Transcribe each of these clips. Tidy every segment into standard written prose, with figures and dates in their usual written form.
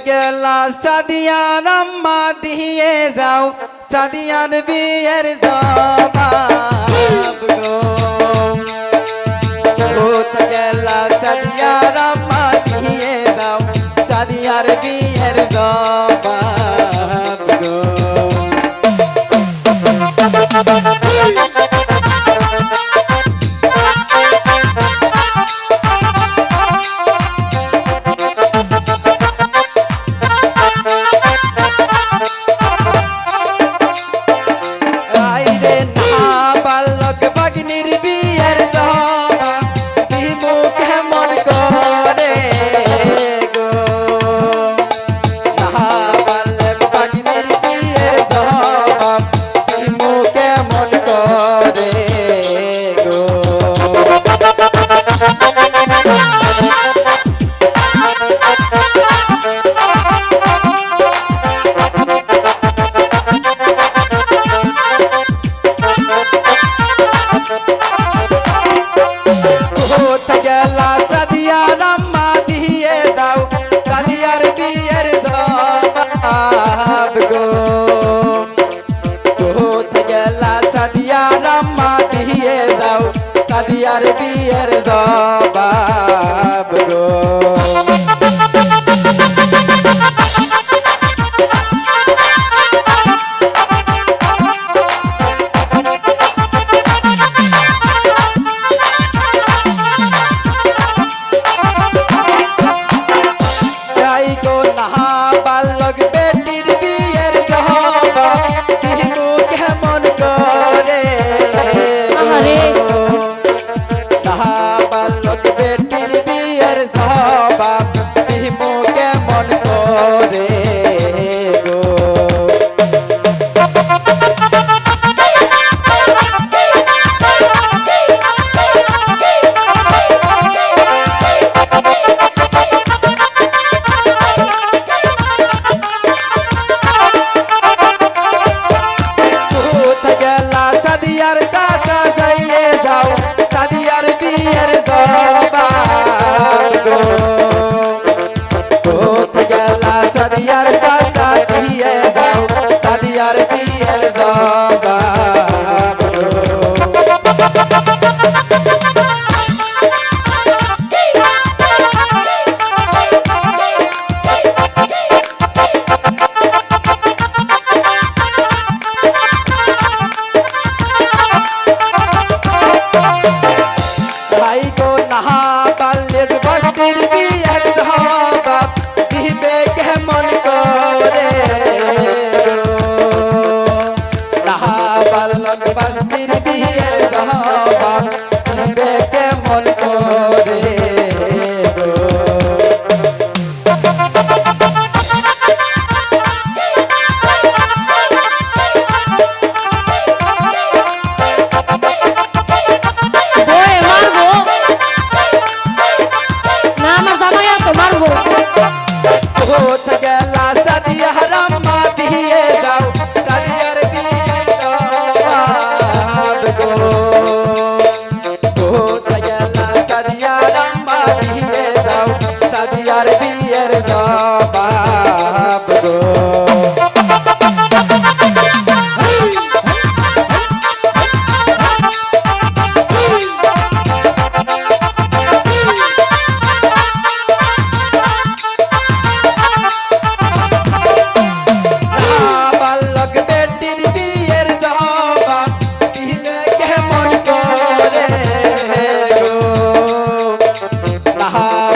গেলা সাদিয়ার আম্মা দিয়ে যাও সাদিয়ার বিয়ের জবাব গো কোথায় গেলা সাদিয়ার আম্মা দিয়ে যাও সাদিয়ার বিয়ের জবাব গো সাদিয়ার বিয়ের জবাব গো যাই গো না বালক বেটির বিয়ের জবাব দিনু কেমন করে বালক বেটির বিয়ের জবাব দিমু কেমন করে গো কোথায় গেলা সাদিয়ার কাছে যাইয়ে যাও সাদিয়ার বিয়ের জবাব গো কোথায় গেলা সাদিয়ার কাছে দিয়ে যাও সাদিয়ার বিয়ের জবাব গো ভাই গো নাহা বাল্যক বস্তির বিয়ের জবাব দিবে কেমন করে গো নাহা বাল্যক বস্তির বিয়ের জবাব দিবে কেমন করে গো কোথায় গেলা সাদিয়ার আম্মা দিয়ে যাও সাদিয়ার বিয়ের জবাব গো কোথায় গেলা সাদিয়ার আম্মা দিয়ে যাও সাদিয়ার বিয়ের জবাব গো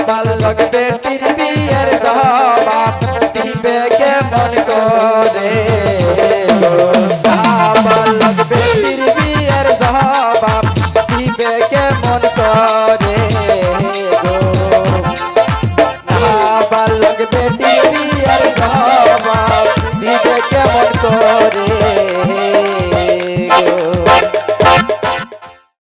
বালক বেটির বিয়ের জবাব